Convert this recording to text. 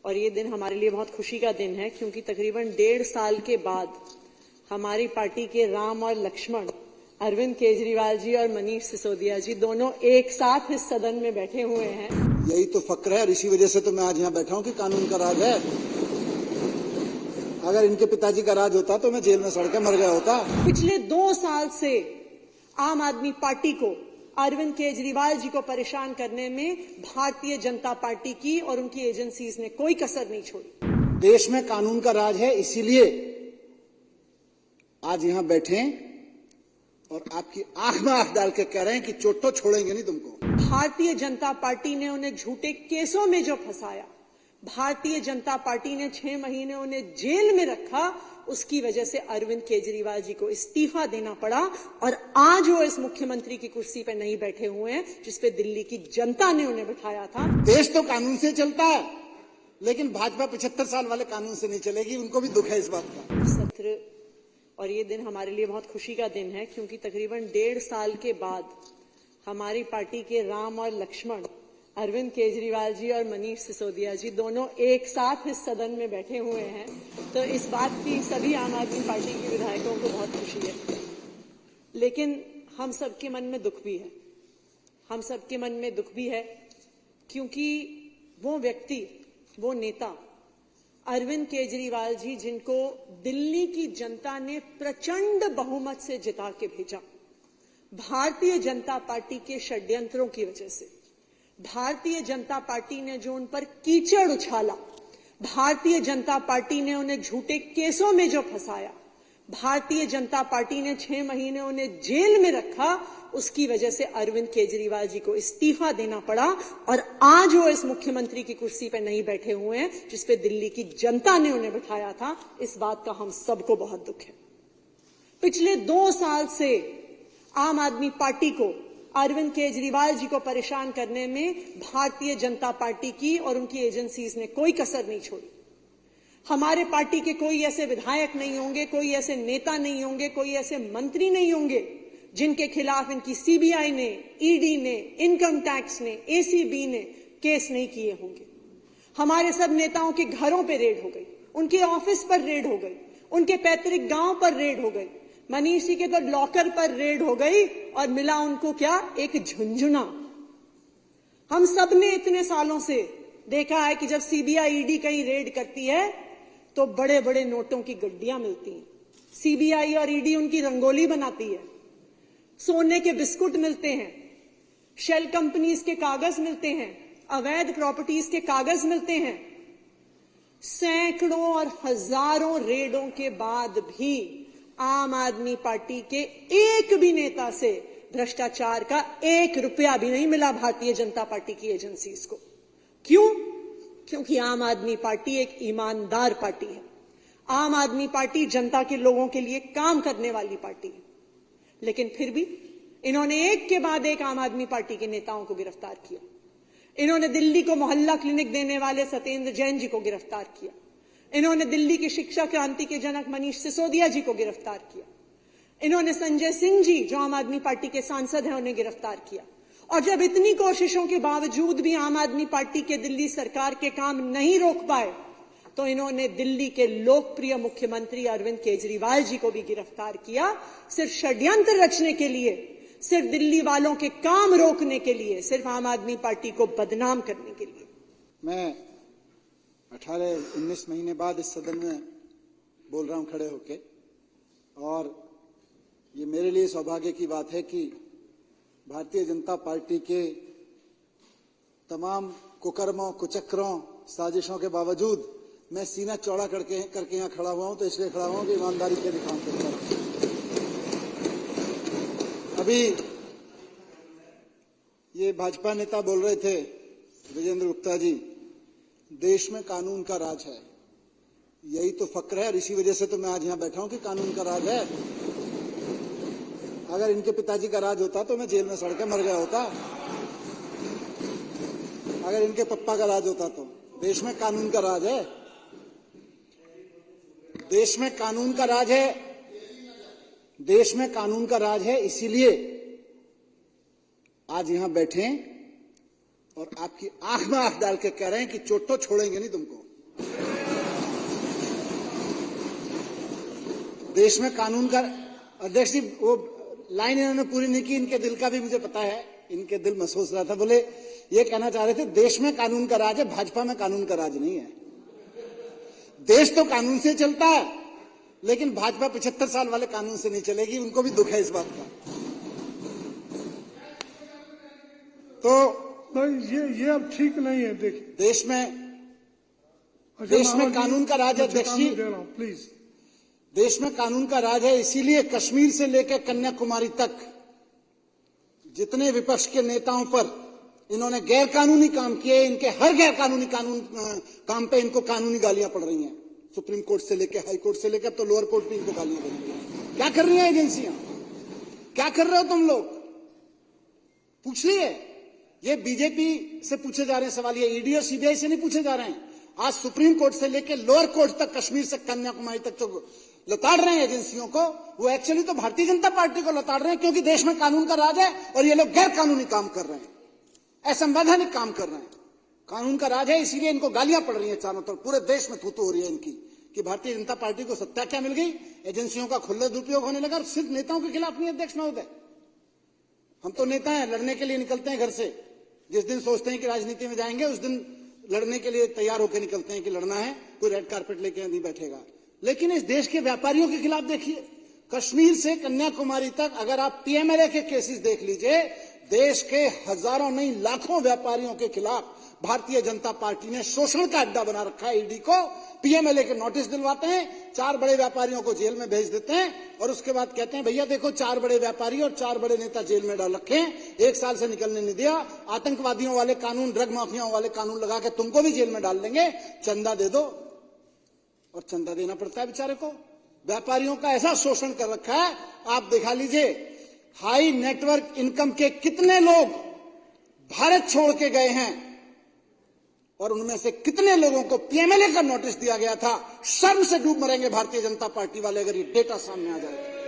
और ये दिन हमारे लिए बहुत खुशी का दिन है क्योंकि तकरीबन 1.5 साल के बाद हमारी पार्टी के राम और लक्ष्मण अरविंद केजरीवाल जी और मनीष सिसोदिया जी दोनों एक साथ इस सदन में बैठे हुए हैं। यही तो फक्र है और इसी वजह से तो मैं आज यहाँ बैठा हूँ कि कानून का राज है। अगर इनके पिताजी का राज होता तो मैं जेल में सड़ के मर गया होता। पिछले 2 साल से आम आदमी पार्टी को, अरविंद केजरीवाल जी को परेशान करने में भारतीय जनता पार्टी की और उनकी एजेंसीज ने कोई कसर नहीं छोड़ी। देश में कानून का राज है, इसीलिए आज यहाँ बैठे और आपकी आंख में आंख डाल के कह रहे हैं कि चोट तो छोड़ेंगे नहीं तुमको। भारतीय जनता पार्टी ने उन्हें झूठे केसों में जो फंसाया, भारतीय जनता पार्टी ने 6 महीने उन्हें जेल में रखा, उसकी वजह से अरविंद केजरीवाल जी को इस्तीफा देना पड़ा और आज वो इस मुख्यमंत्री की कुर्सी पर नहीं बैठे हुए हैं जिसपे दिल्ली की जनता ने उन्हें बिठाया था। देश तो कानून से चलता है, लेकिन भाजपा 75 साल वाले कानून से नहीं चलेगी। उनको भी दुख है इस बात का। सत्र और ये दिन हमारे लिए बहुत खुशी का दिन है क्योंकि तकरीबन 1.5 साल के बाद हमारी पार्टी के राम और लक्ष्मण अरविंद केजरीवाल जी और मनीष सिसोदिया जी दोनों एक साथ इस सदन में बैठे हुए हैं। तो इस बात की सभी आम आदमी पार्टी के विधायकों को बहुत खुशी है, लेकिन हम सबके मन में दुख भी है। हम सबके मन में दुख भी है क्योंकि वो व्यक्ति, वो नेता अरविंद केजरीवाल जी, जिनको दिल्ली की जनता ने प्रचंड बहुमत से जिता के भेजा, भारतीय जनता पार्टी के षड्यंत्रों की वजह से, भारतीय जनता पार्टी ने जो उन पर कीचड़ उछाला, भारतीय जनता पार्टी ने उन्हें झूठे केसों में जो फंसाया, भारतीय जनता पार्टी ने 6 महीने उन्हें जेल में रखा, उसकी वजह से अरविंद केजरीवाल जी को इस्तीफा देना पड़ा और आज वो इस मुख्यमंत्री की कुर्सी पर नहीं बैठे हुए हैं जिसपे दिल्ली की जनता ने उन्हें बिठाया था। इस बात का हम सबको बहुत दुख है। पिछले 2 साल से आम आदमी पार्टी को, अरविंद केजरीवाल जी को परेशान करने में भारतीय जनता पार्टी की और उनकी एजेंसीज ने कोई कसर नहीं छोड़ी। हमारे पार्टी के कोई ऐसे विधायक नहीं होंगे, कोई ऐसे नेता नहीं होंगे, कोई ऐसे मंत्री नहीं होंगे जिनके खिलाफ इनकी सीबीआई ने, ईडी ने, इनकम टैक्स ने, एसीबी ने केस नहीं किए होंगे। हमारे सब नेताओं के घरों पर रेड हो गई, उनके ऑफिस पर रेड हो गई, उनके पैतृक गांव पर रेड हो गई, मनीष जी के तो लॉकर पर रेड हो गई और मिला उनको क्या? एक झुंझुना। हम सब ने इतने सालों से देखा है कि जब सीबीआई, ईडी कहीं रेड करती है तो बड़े बड़े नोटों की गड्डियां मिलती हैं। सीबीआई और ईडी उनकी रंगोली बनाती है, सोने के बिस्कुट मिलते हैं, शेल कंपनीज के कागज मिलते हैं, अवैध प्रॉपर्टीज के कागज मिलते हैं। सैकड़ों और हजारों रेडों के बाद भी आम आदमी पार्टी के एक भी नेता से भ्रष्टाचार का 1 रुपया भी नहीं मिला भारतीय जनता पार्टी की एजेंसीज को। क्यों? क्योंकि आम आदमी पार्टी एक ईमानदार पार्टी है। आम आदमी पार्टी जनता के लोगों के लिए काम करने वाली पार्टी है। लेकिन फिर भी इन्होंने एक के बाद एक आम आदमी पार्टी के नेताओं को गिरफ्तार किया। इन्होंने दिल्ली को मोहल्ला क्लिनिक देने वाले सत्येंद्र जैन जी को गिरफ्तार किया। इन्होंने दिल्ली की शिक्षा क्रांति के जनक मनीष सिसोदिया जी को गिरफ्तार किया। इन्होंने संजय सिंह जी, जो आम आदमी पार्टी के सांसद हैं, उन्हें गिरफ्तार किया। और जब इतनी कोशिशों के बावजूद भी आम आदमी पार्टी के दिल्ली सरकार के काम नहीं रोक पाए तो इन्होंने दिल्ली के लोकप्रिय मुख्यमंत्री अरविंद केजरीवाल जी को भी गिरफ्तार किया, सिर्फ षड्यंत्र रचने के लिए, सिर्फ दिल्ली वालों के काम रोकने के लिए, सिर्फ आम आदमी पार्टी को बदनाम करने के लिए। मैं 18-19 महीने बाद इस सदन में बोल रहा हूं खड़े होके, और ये मेरे लिए सौभाग्य की बात है कि भारतीय जनता पार्टी के तमाम कुकर्मों, कुचक्रों, साजिशों के बावजूद मैं सीना चौड़ा करके यहाँ खड़ा हुआ हूं। तो इसलिए खड़ा हुआ हूं कि ईमानदारी के भी काम करता हूं। अभी ये भाजपा नेता बोल रहे थे, विजेंद्र गुप्ता जी, देश में कानून का राज है। यही तो फक्र है और इसी वजह से तो मैं आज यहाँ बैठा हूं कि कानून का राज है। अगर इनके पिताजी का राज होता तो मैं जेल में सड़ के मर गया होता। अगर इनके पप्पा का राज होता तो। देश में कानून का राज है, देश में कानून का राज है, देश में कानून का राज है। इसीलिए आज यहां बैठे और आपकी आंख में आंख डाल के कह रहे हैं कि चोट तो छोड़ेंगे नहीं तुमको। देश में कानून का, अध्यक्ष जी वो लाइन इन्होंने पूरी नहीं की, इनके दिल का भी मुझे पता है, इनके दिल महसूस रहा था। बोले ये कहना चाह रहे थे देश में कानून का राज है, भाजपा में कानून का राज नहीं है। देश तो कानून से चलता है, लेकिन भाजपा 75 साल वाले कानून से नहीं चलेगी, उनको भी दुख है इस बात का। तो नहीं, ये अब ठीक नहीं है। देखिए देश में कानून का राज है अध्यक्ष जी, प्लीज। देश में कानून का राज है, इसीलिए कश्मीर से लेकर कन्याकुमारी तक जितने विपक्ष के नेताओं पर इन्होंने गैर कानूनी काम किए, इनके हर गैर कानूनी काम पे इनको कानूनी गालियां पड़ रही हैं। सुप्रीम कोर्ट से लेकर हाई कोर्ट से लेकर अब तो लोअर कोर्ट भी इनको गालियां दे रही हैं। क्या कर रही हैं एजेंसियां? क्या कर रहे हो तुम लोग? पूछ लिए? ये बीजेपी से पूछे जा रहे हैं सवाल, ये ईडी और सीबीआई से नहीं पूछे जा रहे हैं। आज सुप्रीम कोर्ट से लेकर लोअर कोर्ट तक, कश्मीर से कन्याकुमारी तक जो लताड़ रहे हैं एजेंसियों को, वो एक्चुअली तो भारतीय जनता पार्टी को लताड़ रहे हैं, क्योंकि देश में कानून का राज है और ये लोग गैर कानूनी काम कर रहे हैं, असंवैधानिक काम कर रहे हैं। कानून का राज है, इसीलिए इनको गालियां पड़ रही हैं चारों तरफ, पूरे देश में थूथू हो रही है इनकी कि भारतीय जनता पार्टी को सत्ता क्या मिल गई, एजेंसियों का खुला दुरुपयोग होने लगा। सिर्फ नेताओं के खिलाफ नहीं अध्यक्ष महोदय, हम तो नेता हैं, लड़ने के लिए निकलते हैं घर से। जिस दिन सोचते हैं कि राजनीति में जाएंगे, उस दिन लड़ने के लिए तैयार होकर निकलते हैं कि लड़ना है, कोई रेड कारपेट लेके नहीं बैठेगा। लेकिन इस देश के व्यापारियों के खिलाफ देखिए, कश्मीर से कन्याकुमारी तक अगर आप पीएमएलए के केसेस देख लीजिए, देश के हजारों नहीं लाखों व्यापारियों के खिलाफ भारतीय जनता पार्टी ने शोषण का अड्डा बना रखा है। ईडी को पीएमएलए के नोटिस दिलवाते हैं, 4 बड़े व्यापारियों को जेल में भेज देते हैं और उसके बाद कहते हैं भैया देखो 4 बड़े व्यापारी और 4 बड़े नेता जेल में डाल रखे हैं, 1 साल से निकलने नहीं दिया। आतंकवादियों वाले कानून, ड्रग माफियाओं वाले कानून लगा के तुमको भी जेल में डाल देंगे, चंदा दे दो। और चंदा देना पड़ता है बेचारे को। व्यापारियों का ऐसा शोषण कर रखा है, आप दिखा लीजिए। हाई नेटवर्क इनकम के कितने लोग भारत छोड़ के गए हैं और उनमें से कितने लोगों को पीएमएलए का नोटिस दिया गया था। शर्म से डूब मरेंगे भारतीय जनता पार्टी वाले अगर ये डेटा सामने आ जाए।